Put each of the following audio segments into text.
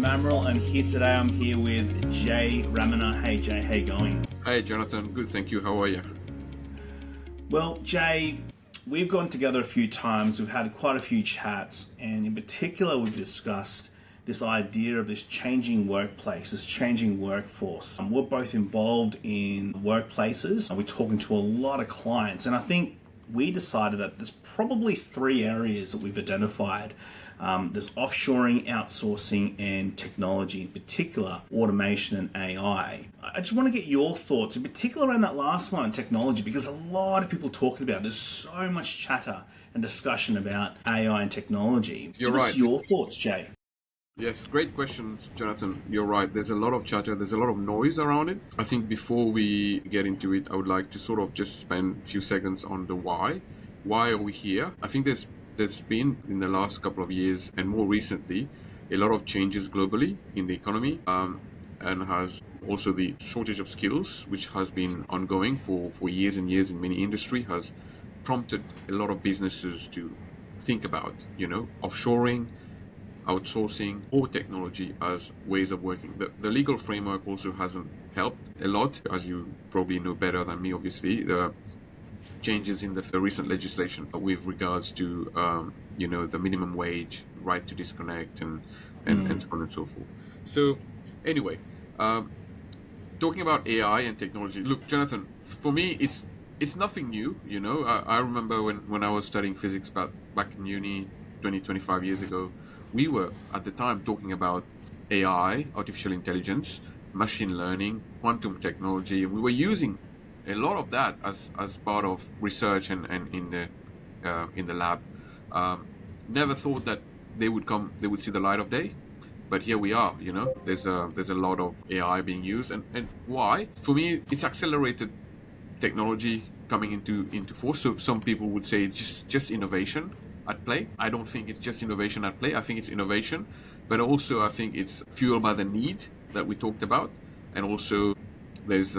Mamaril, and here today I'm here with Jay Ramanah. Hey Jay, how you going? Hey Jonathan, good, thank you. How are you? Well, Jay, we've gone together a few times, we've had quite a few chats, and in particular we've discussed this idea of this changing workplace, this changing workforce. We're both involved in workplaces, and we're talking to a lot of clients, and I think we decided that there's probably three areas that we've identified. There's offshoring, outsourcing, and technology, in particular automation and AI. I just want to get your thoughts, in particular around that last one, technology, because a lot of people talking about it. There's so much chatter and discussion about AI and technology. You're Give us right. your thoughts, Jay. Yes, great question, Jonathan. You're right. There's a lot of chatter, there's a lot of noise around it. I think before we get into it, I would like to sort of just spend a few seconds on the why. Why are we here? I think there's been in the last couple of years and more recently a lot of changes globally in the economy, and has also the shortage of skills, which has been ongoing for years and years in many industry, has prompted a lot of businesses to think about, offshoring, outsourcing, or technology as ways of working. The legal framework also hasn't helped a lot, as you probably know better than me, obviously. The changes in the recent legislation with regards to, the minimum wage, right to disconnect, and so on and so forth. So, anyway, talking about AI and technology. Look, Jonathan, for me, it's nothing new. I remember when I was studying physics back in uni 25 years ago. We were at the time talking about AI, artificial intelligence, machine learning, quantum technology, and we were using a lot of that as part of research and in the lab. Never thought that they would see the light of day, but here we are. There's a lot of AI being used, and why? For me, it's accelerated technology coming into force. So some people would say it's just innovation at play. I don't think it's just innovation at play. I think it's innovation, but also I think it's fueled by the need that we talked about, and also there's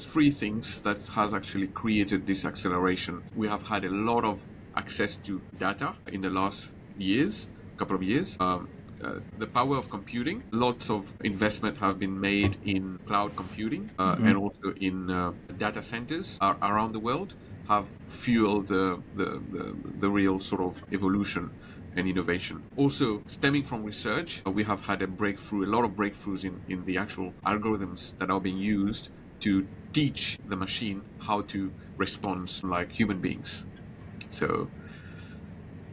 three things that has actually created this acceleration. We have had a lot of access to data in the last couple of years. The power of computing, lots of investment have been made in cloud computing, and also in data centers around the world, have fueled the real sort of evolution and innovation. Also, stemming from research, we have had a lot of breakthroughs in the actual algorithms that are being used to teach the machine how to respond like human beings. So,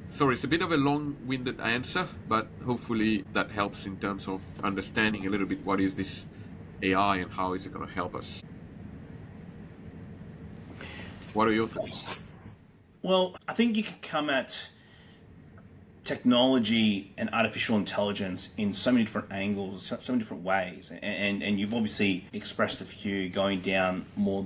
sorry, it's a bit of a long-winded answer, but hopefully that helps in terms of understanding a little bit what is this AI and how is it going to help us. What are your thoughts? Well, I think you could come at technology and artificial intelligence in so many different angles, so many different ways, and you've obviously expressed a few going down more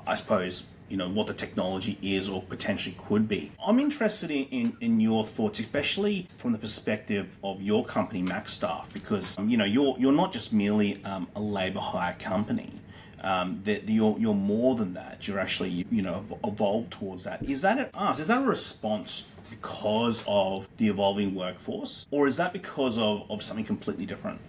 I suppose, what the technology is or potentially could be. I'm interested in your thoughts, especially from the perspective of your company, MacStaff, because you're not just merely a labour hire company. That you're more than that. You're actually evolved towards that. Is that a response because of the evolving workforce, or is that because of something completely different?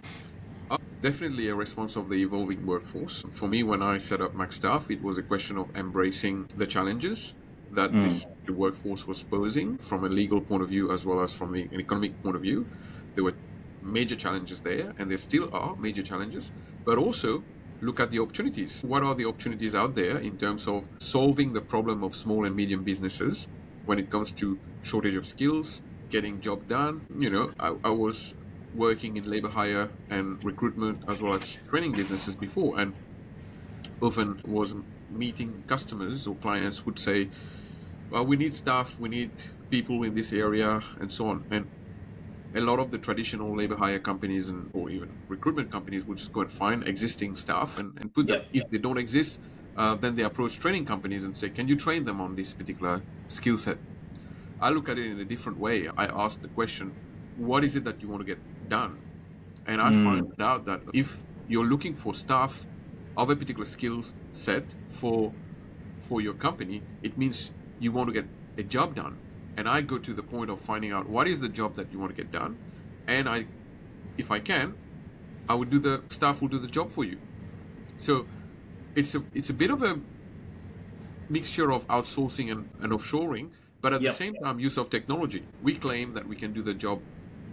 Definitely a response of the evolving workforce. For me, when I set up MacStaff, it was a question of embracing the challenges that the workforce was posing from a legal point of view as well as from an economic point of view. There were major challenges there, and there still are major challenges, but also look at the opportunities. What are the opportunities out there in terms of solving the problem of small and medium businesses when it comes to shortage of skills, getting job done? I was working in labor hire and recruitment as well as training businesses before, and often was meeting customers or clients would say, well, we need staff, we need people in this area, and so on. And a lot of the traditional labor hire companies or even recruitment companies would just go and find existing staff and put them. If they don't exist, then they approach training companies and say, can you train them on this particular skill set? I look at it in a different way. I ask the question, what is it that you want to get done? And I find out that if you're looking for staff of a particular skill set for your company, it means you want to get a job done. And I go to the point of finding out what is the job that you want to get done, and I if I can, I would do the staff will do the job for you. So it's a bit of a mixture of outsourcing and offshoring, but at the Yep. same time, use of technology. We claim that we can do the job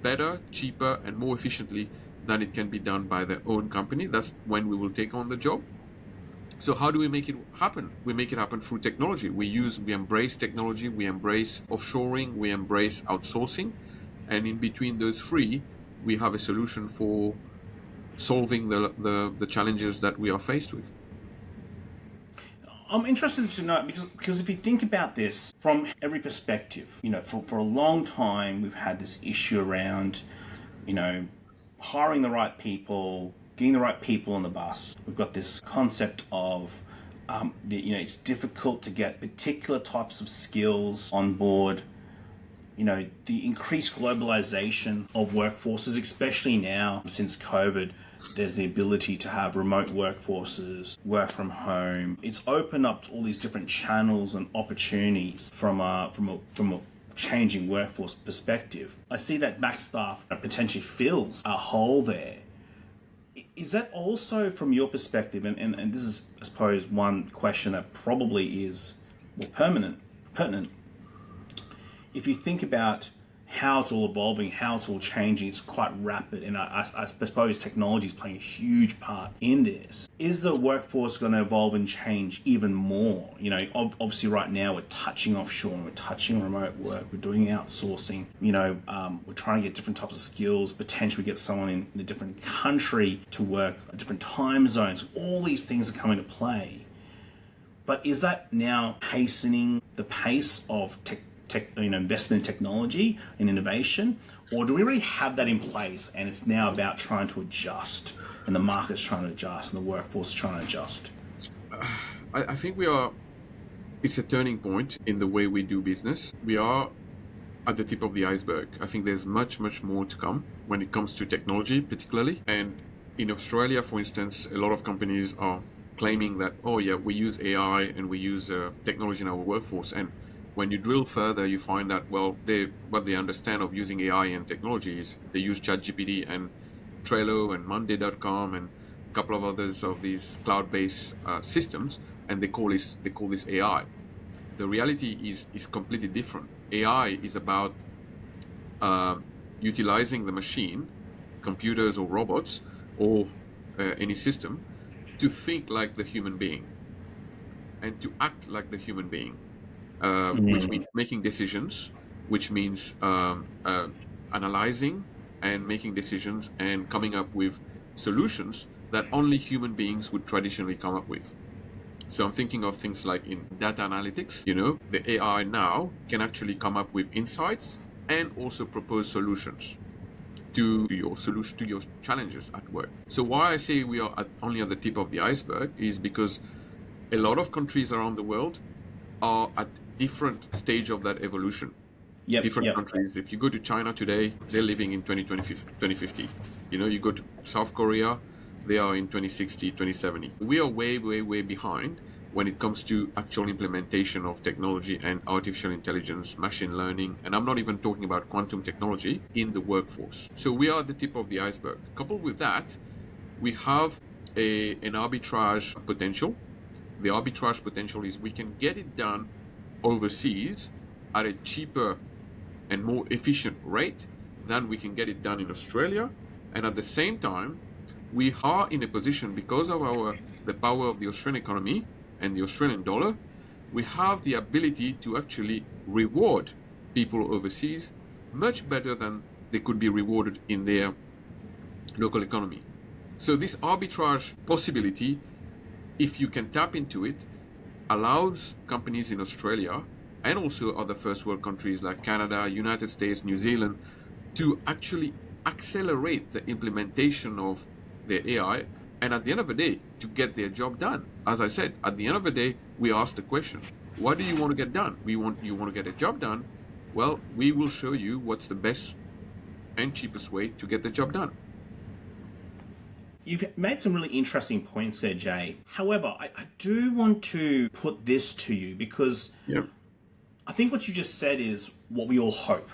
better, cheaper, and more efficiently than it can be done by their own company. That's when we will take on the job. So how do we make it happen? We make it happen through technology. We embrace technology, we embrace offshoring, we embrace outsourcing, and in between those three, we have a solution for solving the challenges that we are faced with. I'm interested to know because if you think about this from every perspective, for a long time we've had this issue around, you know, hiring the right people, getting the right people on the bus. We've got this concept of, it's difficult to get particular types of skills on board. The increased globalization of workforces, especially now since COVID, there's the ability to have remote workforces, work from home. It's opened up all these different channels and opportunities from a changing workforce perspective. I see that backstaff potentially fills a hole there. Is that also from your perspective, and this is, I suppose, one question that probably is more pertinent. If you think about how it's all evolving, how it's all changing, it's quite rapid, and I suppose technology is playing a huge part in this. Is the workforce going to evolve and change even more? Obviously right now we're touching offshore, we're touching remote work, we're doing outsourcing. We're trying to get different types of skills, potentially get someone in a different country to work at different time zones. All these things are coming to play. But is that now hastening the pace of investment in technology and innovation, or do we already have that in place and it's now about trying to adjust, and the market's trying to adjust and the workforce is trying to adjust? I think it's a turning point in the way we do business. We are at the tip of the iceberg. I think there's much, much more to come when it comes to technology, particularly. And in Australia, for instance, a lot of companies are claiming that, oh yeah, we use AI and we use technology in our workforce. And when you drill further, you find that, well, what they understand of using AI and technology is they use ChatGPT and Trello and Monday.com and a couple of others of these cloud-based systems, and they call this AI. The reality is completely different. AI is about utilizing the machine, computers or robots or any system, to think like the human being and to act like the human being. Which means making decisions, which means analyzing and making decisions and coming up with solutions that only human beings would traditionally come up with. So I'm thinking of things like in data analytics, the AI now can actually come up with insights and also propose solutions to your challenges at work. So why I say we are only at the tip of the iceberg is because a lot of countries around the world are at different stage of that evolution. Different countries. If you go to China today, they're living in 2050. You go to South Korea, they are in 2060, 2070. We are way, way, way behind when it comes to actual implementation of technology and artificial intelligence, machine learning, and I'm not even talking about quantum technology in the workforce. So we are at the tip of the iceberg. Coupled with that, we have an arbitrage potential. The arbitrage potential is we can get it done overseas at a cheaper and more efficient rate than we can get it done in Australia. And at the same time, we are in a position, because of the power of the Australian economy and the Australian dollar, we have the ability to actually reward people overseas much better than they could be rewarded in their local economy. So this arbitrage possibility, if you can tap into it, allows companies in Australia and also other first world countries like Canada, United States, New Zealand to actually accelerate the implementation of their AI, and at the end of the day, to get their job done. As I said, at the end of the day, we ask the question, what do you want to get done? You want to get a job done? Well, we will show you what's the best and cheapest way to get the job done. You've made some really interesting points there, Jay. However, I do want to put this to you because I think what you just said is what we all hope.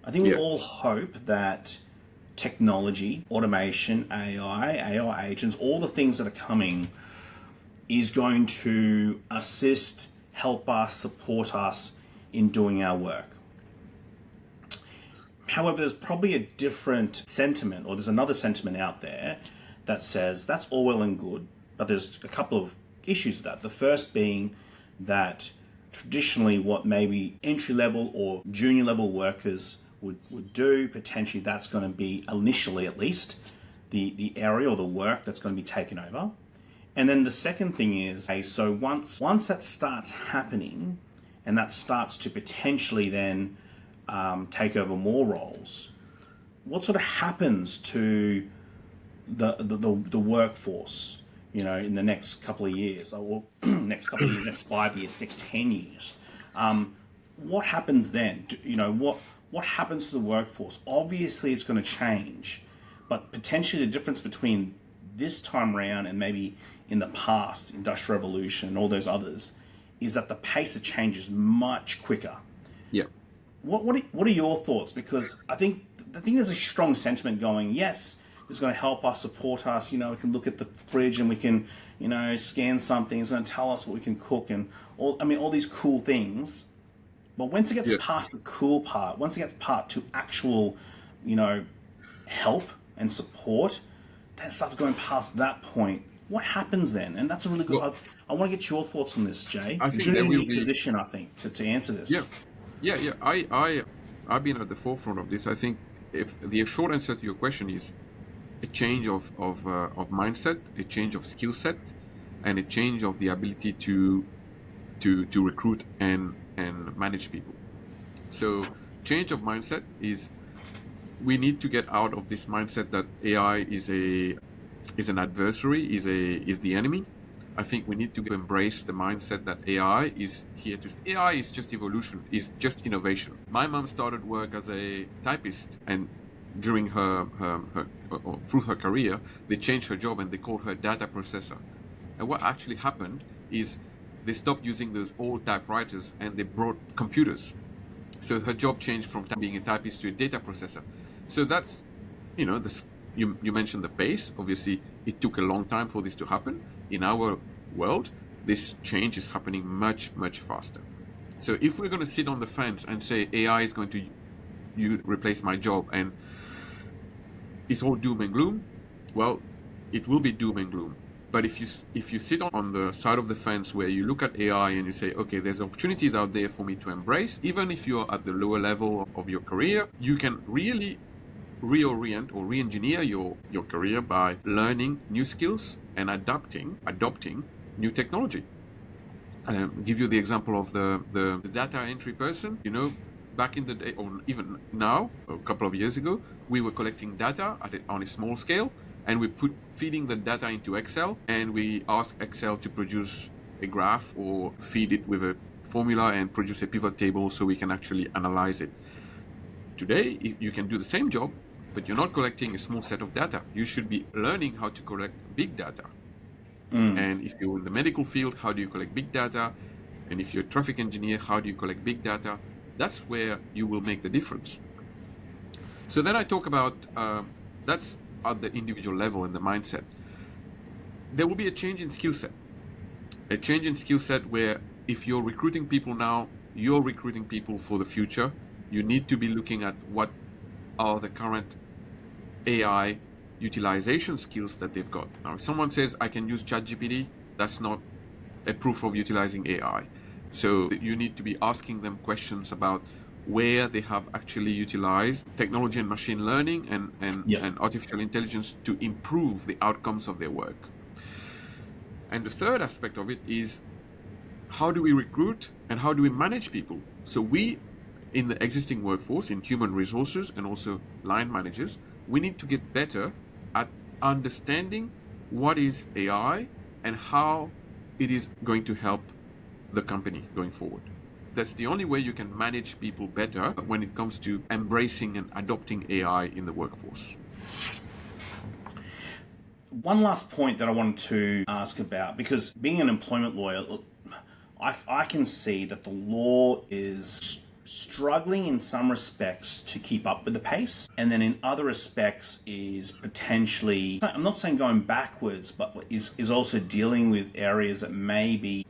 I think we all hope that technology, automation, AI agents, all the things that are coming is going to assist, help us, support us in doing our work. However, there's probably a different sentiment, or there's another sentiment out there that says that's all well and good, but there's a couple of issues with that. The first being that traditionally what maybe entry level or junior level workers would do, potentially that's going to be, initially at least, the area or the work that's going to be taken over. And then the second thing is, okay, so once that starts happening, and that starts to potentially then take over more roles, what sort of happens to the workforce, in the next couple of years, or next 5 years, next 10 years? What happens then? What happens to the workforce? Obviously, it's going to change, but potentially the difference between this time round and maybe in the past, Industrial Revolution and all those others, is that the pace of change is much quicker. Yeah. What are your thoughts? Because I think there's a strong sentiment going, yes, it's going to help us, support us. We can look at the fridge and we can, scan something. It's going to tell us what we can cook and all these cool things. But once it gets past the cool part, once it gets to actual, help and support, then it starts going past that point. What happens then? And that's a really good. I want to get your thoughts on this, Jay. I think you're in a there will unique position, I think, to answer this. Yeah. I've been at the forefront of this. I think if the short answer to your question is a change of mindset, a change of skill set, and a change of the ability to recruit and manage people. So change of mindset is, we need to get out of this mindset that AI is an adversary, is the enemy. I think we need to embrace the mindset that AI is here to stay. AI is just evolution, is just innovation. My mom started work as a typist, and during her through her career, they changed her job and they called her data processor. And what actually happened is they stopped using those old typewriters and they brought computers. So her job changed from being a typist to a data processor. So that's, you mentioned the pace. Obviously, it took a long time for this to happen. In our world, this change is happening much, much faster. So if we're going to sit on the fence and say AI is going to replace my job and it's all doom and gloom, well, it will be doom and gloom. But if you sit on the side of the fence where you look at AI and you say, okay, there's opportunities out there for me to embrace, even if you're at the lower level of your career, you can really reorient or re-engineer your career by learning new skills and adopting new technology. Give you the example of the data entry person. Back in the day, or even now, a couple of years ago, we were collecting data on a small scale, and we feeding the data into Excel, and we ask Excel to produce a graph or feed it with a formula and produce a pivot table so we can actually analyze it. Today, if you can do the same job, but you're not collecting a small set of data. You should be learning how to collect big data. And if you're in the medical field, how do you collect big data? And if you're a traffic engineer, how do you collect big data? That's where you will make the difference. So then I talk about, that's at the individual level and the mindset. There will be a change in skill set. A change in skill set where if you're recruiting people now, you're recruiting people for the future. You need to be looking at what are the current AI utilization skills that they've got. Now, if someone says, I can use ChatGPT, that's not a proof of utilizing AI. So you need to be asking them questions about where they have actually utilized technology and machine learning and artificial intelligence to improve the outcomes of their work. And the third aspect of it is, how do we recruit and how do we manage people? So we, in the existing workforce, in human resources and also line managers, we need to get better at understanding what is AI and how it is going to help the company going forward. That's the only way you can manage people better when it comes to embracing and adopting AI in the workforce. One last point that I wanted to ask about, because being an employment lawyer, I can see that the law is struggling in some respects to keep up with the pace, and then in other respects is potentially, I'm not saying going backwards, but is also dealing with areas that maybe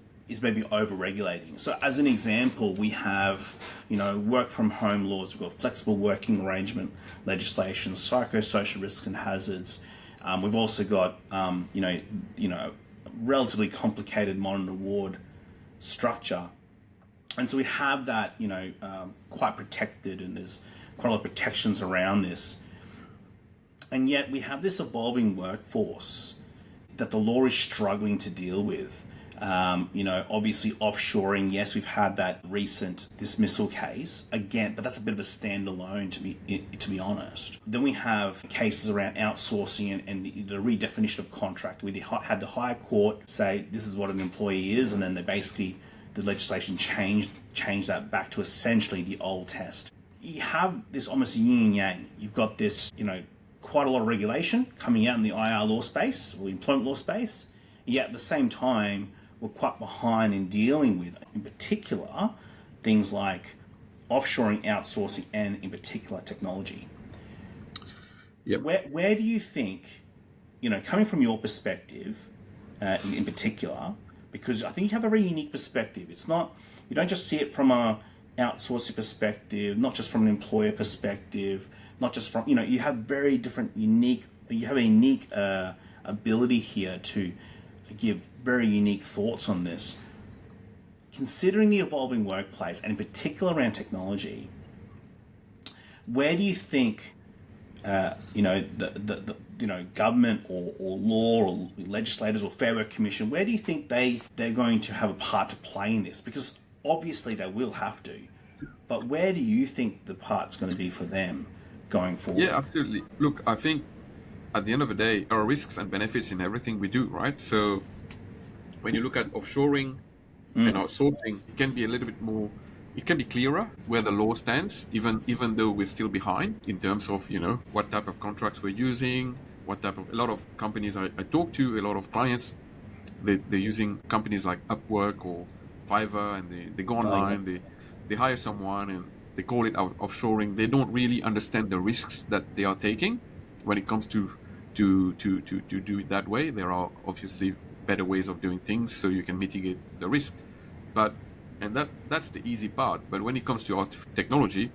over-regulating. So as an example, we have, work from home laws, we've got flexible working arrangement legislation, psychosocial risks and hazards. We've also got, relatively complicated modern award structure. And so we have that, quite protected, and there's quite a lot of protections around this. And yet we have this evolving workforce that the law is struggling to deal with. Obviously offshoring, yes, we've had that recent dismissal case again, but that's a bit of a standalone to be honest. Then we have cases around outsourcing and the redefinition of contract. We had the High Court say this is what an employee is, and then the legislation changed that back to essentially the old test. You have this almost yin and yang. You've got this, quite a lot of regulation coming out in the IR law space or employment law space, yet at the same time we're quite behind in dealing with, in particular, things like offshoring, outsourcing, and in particular technology. Yep. Where do you think, coming from your perspective, in particular, because I think you have a very unique perspective. It's not, you don't just see it from a outsourcing perspective, not just from an employer perspective, not just from, you have very different, you have a unique ability here to give very unique thoughts on this. Considering the evolving workplace, and in particular around technology, where do you think, the government or law or legislators or Fair Work Commission, where do you think they're going to have a part to play in this? Because obviously they will have to, but where do you think the part's going to be for them going forward? Yeah, absolutely. Look, I think at the end of the day, there are risks and benefits in everything we do, right? So when you look at offshoring and outsourcing, it can be a little bit more, it can be clearer where the law stands, even though we're still behind in terms of, what type of contracts we're using, a lot of companies I talk to, a lot of clients, they're using companies like Upwork or Fiverr, and they go online, they hire someone and they call it offshoring. They don't really understand the risks that they are taking when it comes to do it that way. There are obviously better ways of doing things so you can mitigate the risk, and that's the easy part. But when it comes to technology,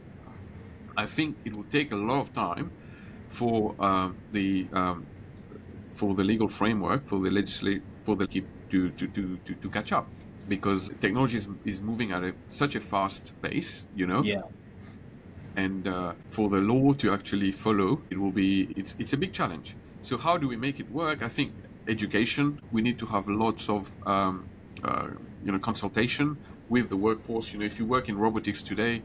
I think it will take a lot of time for the legal framework, for the keep to catch up, because technology is moving at such a fast pace, Yeah. And for the law to actually follow, it's a big challenge. So how do we make it work? I think education. We need to have lots of consultation with the workforce. If you work in robotics today,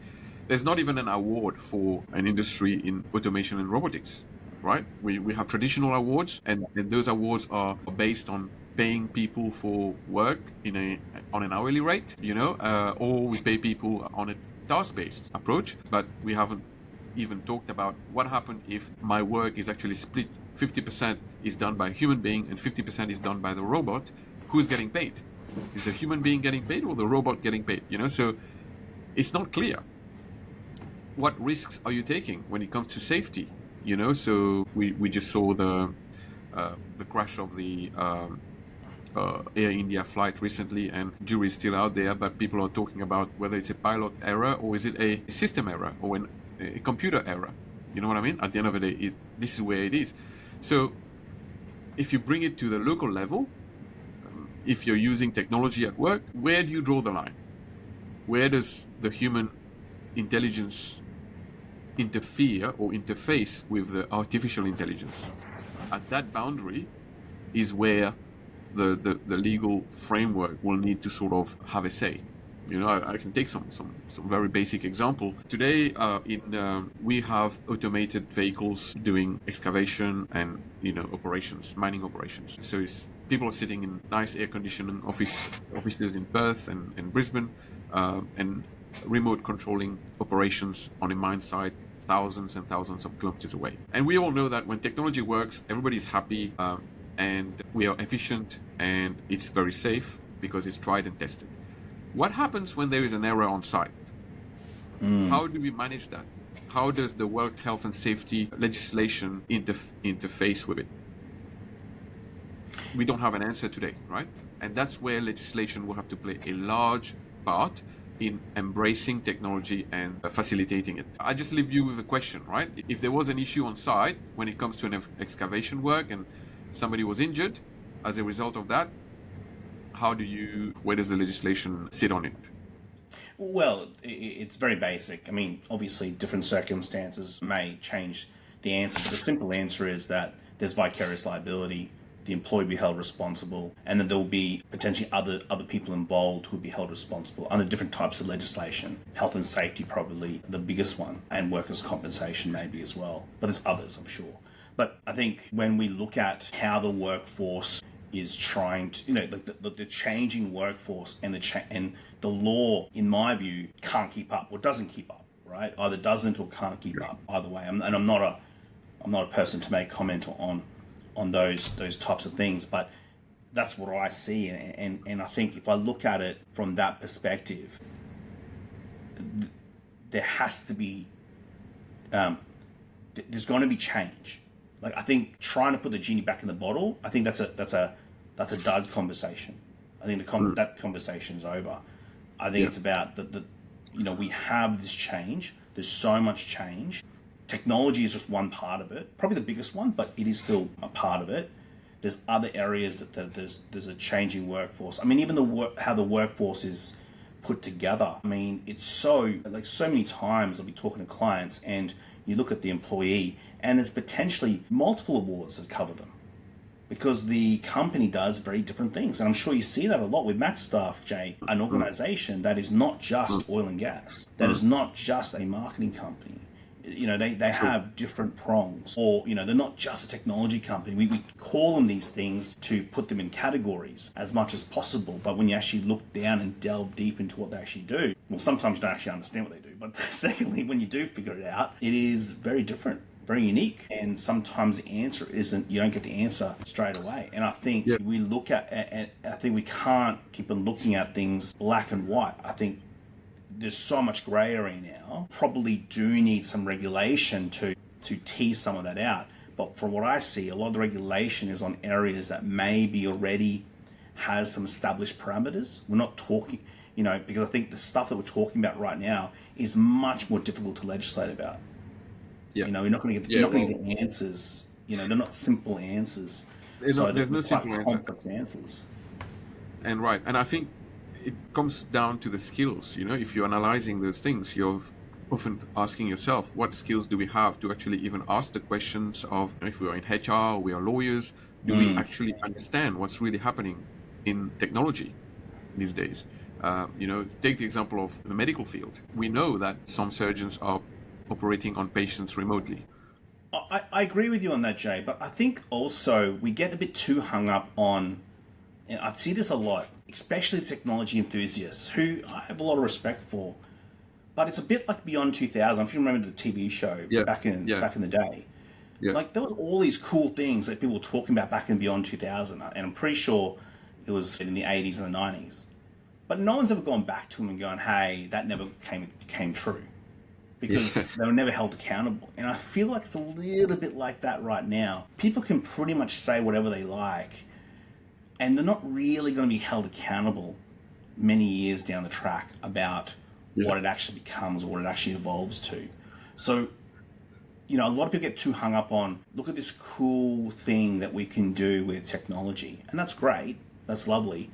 there's not even an award for an industry in automation and robotics, right? We have traditional awards, and those awards are based on paying people for work on an hourly rate, or we pay people on a task-based approach. But we haven't even talked about what happens if my work is actually split. 50% is done by a human being and 50% is done by the robot. Who's getting paid? Is the human being getting paid or the robot getting paid? So it's not clear. What risks are you taking when it comes to safety? So we just saw the crash of the Air India flight recently, and jury is still out there, but people are talking about whether it's a pilot error or is it a system error or a computer error. You know what I mean? At the end of the day, this is where it is. So if you bring it to the local level, if you're using technology at work, where do you draw the line? Where does the human intelligence interfere or interface with the artificial intelligence? At that boundary is where the legal framework will need to sort of have a say. I can take some very basic example. Today, we have automated vehicles doing excavation and operations, mining operations. So people are sitting in nice air-conditioned offices in Perth and Brisbane, and remote controlling operations on a mine site thousands and thousands of kilometers away. And we all know that when technology works, everybody's happy, and we are efficient, and it's very safe because it's tried and tested. What happens when there is an error on site? How do we manage that? How does the work health and safety legislation interface with it? We don't have an answer today, right? And that's where legislation will have to play a large part in embracing technology and facilitating it. I just leave you with a question, right? If there was an issue on site when it comes to an excavation work and somebody was injured as a result of that, where does the legislation sit on it? Well, it's very basic. I mean, obviously, different circumstances may change the answer, but the simple answer is that there's vicarious liability, the employee will be held responsible, and then there will be potentially other people involved who will be held responsible under different types of legislation. Health and safety, probably the biggest one, and workers' compensation maybe as well. But there's others, I'm sure. But I think when we look at how the workforce is trying to, the changing workforce and the law, in my view, can't keep up or doesn't keep up, right? Either doesn't or can't keep up. Either way, and I'm not a person to make comment on those types of things, but that's what I see, and I think if I look at it from that perspective, there has to be there's going to be change. Like, I think trying to put the genie back in the bottle, I think that's a dud conversation. I think that conversation is over. I think it's about we have this change. There's so much change. Technology is just one part of it, probably the biggest one, but it is still a part of it. There's other areas that there's a changing workforce. I mean, even how the workforce is put together. I mean, it's so many times I'll be talking to clients and you look at the employee and there's potentially multiple awards that cover them because the company does very different things. And I'm sure you see that a lot with Max staff, Jay, an organization that is not just oil and gas, that is not just a marketing company. They have different prongs, or they're not just a technology company. We call them these things to put them in categories as much as possible, but when you actually look down and delve deep into what they actually do, well, sometimes you don't actually understand what they do, but secondly, when you do figure it out, it is very different, very unique, and sometimes the answer isn't, you don't get the answer straight away. And I think we look at I think we can't keep on looking at things black and white. I think there's so much grey area now. Probably do need some regulation to tease some of that out. But from what I see, a lot of the regulation is on areas that maybe already has some established parameters. We're not talking, because I think the stuff that we're talking about right now is much more difficult to legislate about. Yeah. You're not going to get the answers. They're not simple answers. There's no simple complex answers. And right, and I think it comes down to the skills. If you're analyzing those things, you're often asking yourself, what skills do we have to actually even ask the questions of, if we are in HR, we are lawyers, do we actually understand what's really happening in technology these days? Take the example of the medical field. We know that some surgeons are operating on patients remotely. I agree with you on that, Jay, but I think also we get a bit too hung up on, and I see this a lot, especially technology enthusiasts, who I have a lot of respect for, but it's a bit like Beyond 2000. If you remember the TV show back in the day, like there was all these cool things that people were talking about back in Beyond 2000, and I'm pretty sure it was in the 80s and the 90s, but no one's ever gone back to them and gone, hey, that never came true, because they were never held accountable. And I feel like it's a little bit like that right now. People can pretty much say whatever they like, and they're not really going to be held accountable many years down the track about what it actually becomes or what it actually evolves to. So, a lot of people get too hung up on, look at this cool thing that we can do with technology. And that's great. That's lovely.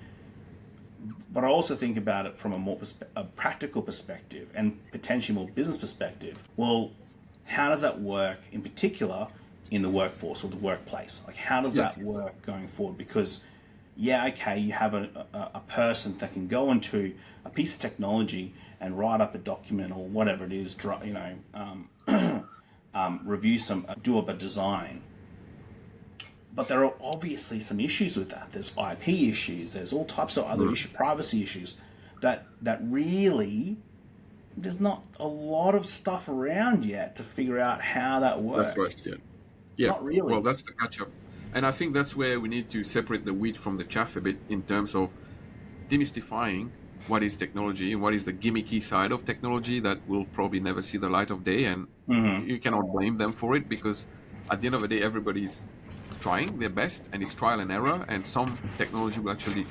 But I also think about it from a more a practical perspective and potentially more business perspective. Well, how does that work in particular in the workforce or the workplace? Like, how does that work going forward? Because you have a person that can go into a piece of technology and write up a document or whatever it is, review do up a design. But there are obviously some issues with that. There's IP issues. There's all types of other issues, privacy issues, that really there's not a lot of stuff around yet to figure out how that works. That's right. Yeah. Not really. Well, that's the catch-up. And I think that's where we need to separate the wheat from the chaff a bit in terms of demystifying what is technology and what is the gimmicky side of technology that will probably never see the light of day. And Mm-hmm. you cannot blame them for it, because at the end of the day, everybody's trying their best and it's trial and error. And some technology will actually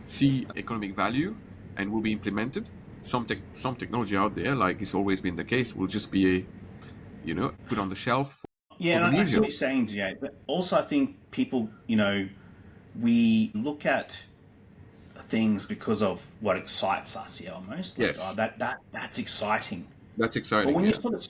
see economic value and will be implemented. Some technology out there, like it's always been the case, will just be put on the shelf Yeah, for and the I see media. what you're saying, Jay. But also, I think people, we look at things because of what excites us. Yeah, almost like, oh, Yes, that's exciting. that's But exciting. when you Yeah, sort of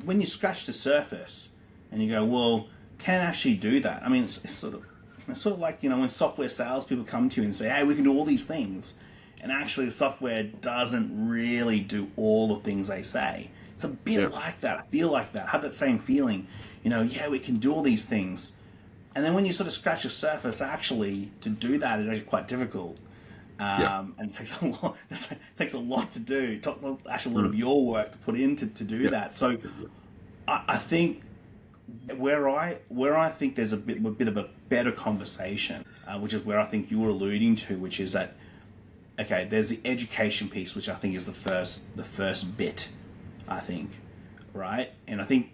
when you scratch the surface and you go, well, can I actually do that? I mean, it's sort of like when software salespeople come to you and say, hey, we can do all these things, and actually the software doesn't really do all the things they say. It's a yeah, bit like that. I feel like that. I have that same feeling. Yeah, we can do all these things, and then when you sort of scratch the surface, actually to do that is actually quite difficult. yeah. And it takes a lot. It takes a lot to do. Actually, a lot Mm, of your work to put into to do yeah, that. So yeah, I think where I think there's a bit of a better conversation, which is where I think you were alluding to, which is that okay, there's the education piece, which I think is the first bit, I think, right, and I think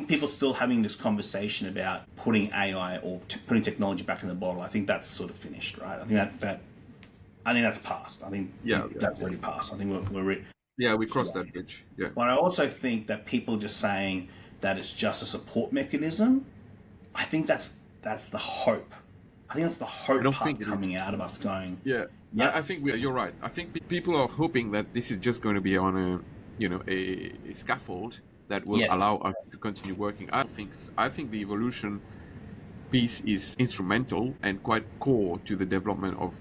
people still having this conversation about putting AI or putting technology back in the bottle. I think that's sort of finished, right? I think that's past. I think yeah, yeah. that's already passed. I think we're Yeah, we crossed that bridge. Yeah. but I also think that people just saying that it's just a support mechanism, I think that's the hope. I think that's the I hope don't part think it is. coming out of us going, Yeah, I yep, think you're right. I think people are hoping that this is just going to be on a scaffold that will yes, allow us to continue working. I think the evolution piece is instrumental and quite core to the development of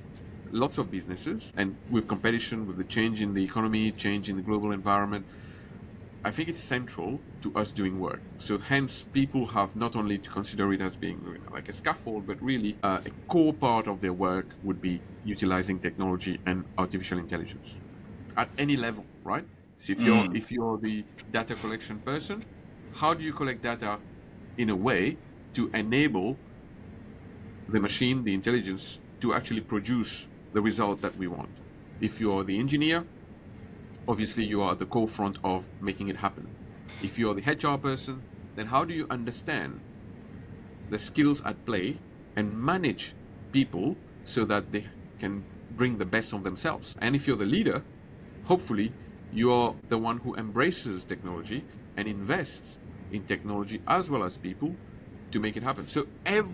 lots of businesses, and with competition, with the change in the economy, change in the global environment. I think it's central to us doing work. So hence, people have not only to consider it as being like a scaffold, but really a core part of their work would be utilizing technology and artificial intelligence at any level, right? So if you're the data collection person, how do you collect data in a way to enable the machine, the intelligence, to actually produce the result that we want? If you're the engineer, obviously you are at the core front of making it happen. If you're the HR person, then how do you understand the skills at play and manage people so that they can bring the best of themselves? And if you're the leader, hopefully you're the one who embraces technology and invests in technology as well as people to make it happen. So at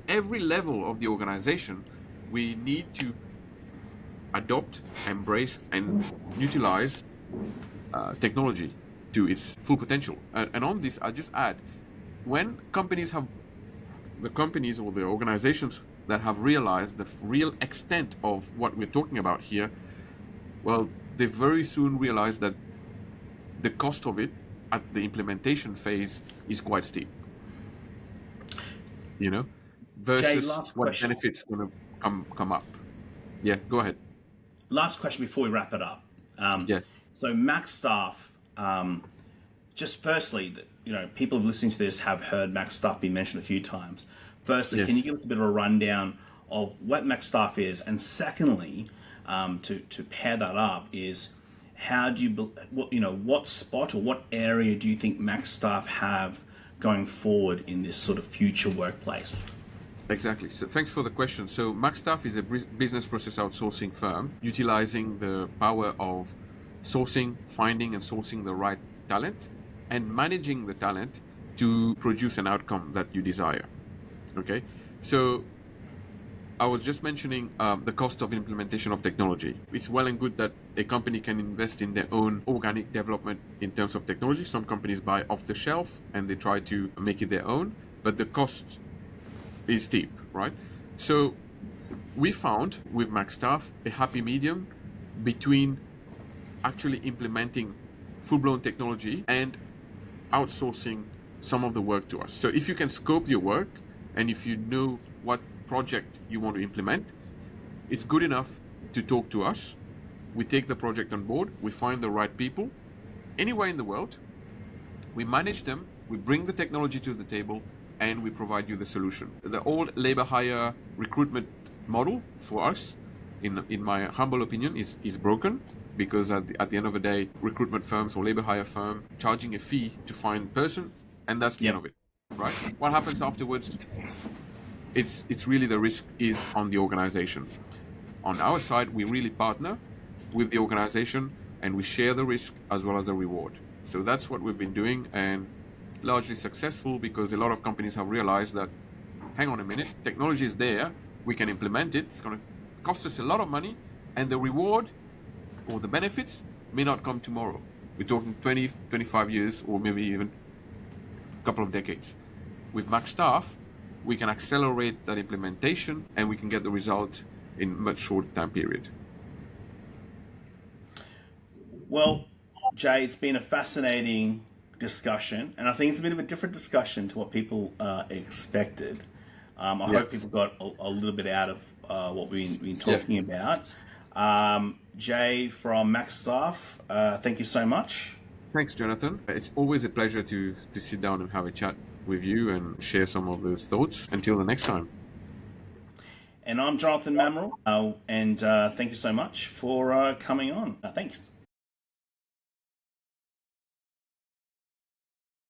every level of the organization, we need to adopt, embrace, and utilize technology to its full potential. And on this, I'll just add, when the companies or the organizations that have realized the real extent of what we're talking about here, well, they very soon realize that the cost of it at the implementation phase is quite steep, you know, Jay, versus last what question. benefits going to come up. Yeah, go ahead. Last question before we wrap it up. Um, Yeah, so Max staff, just firstly, people listening to this have heard Max staff be mentioned a few times. Firstly, can you yes. give us a bit of a rundown of what Max staff is, and secondly, to pair that up is how do what spot or what area do you think Max staff have going forward in this sort of future workplace? Exactly. So thanks for the question. So MaxStaff is a business process outsourcing firm utilizing the power of sourcing, finding and sourcing the right talent and managing the talent to produce an outcome that you desire. Okay. So I was just mentioning the cost of implementation of technology. It's well and good that a company can invest in their own organic development in terms of technology. Some companies buy off the shelf and they try to make it their own, but the cost is steep, right? So we found with MaxStaff a happy medium between actually implementing full-blown technology and outsourcing some of the work to us. So if you can scope your work and if you know what project you want to implement, it's good enough to talk to us. We take the project on board, we find the right people anywhere in the world, we manage them, we bring the technology to the table, and we provide you the solution. The old labor hire recruitment model for us in my humble opinion, is broken, because at the end of the day, recruitment firms or labor hire firm charging a fee to find a person, and that's the end Yep. of it, right? What happens afterwards? It's really, the risk is on the organization. On our side, we really partner with the organization and we share the risk as well as the reward. So that's what we've been doing, and largely successful, because a lot of companies have realized that, hang on a minute, technology is there, we can implement it, it's going to cost us a lot of money, and the reward or the benefits may not come tomorrow. We're talking 20, 25 years, or maybe even a couple of decades. With Max Staff, we can accelerate that implementation and we can get the result in much shorter time period. Well, Jay, it's been a fascinating discussion, and I think it's a bit of a different discussion to what people expected. I Yeah. hope people got a little bit out of what we've been Yeah. talking about. Jay from Max Staff, thank you so much. Thanks, Jonathan. It's always a pleasure to sit down and have a chat with you and share some of those thoughts. Until the next time. And I'm Jonathan Mamaril, and thank you so much for coming on. Thanks.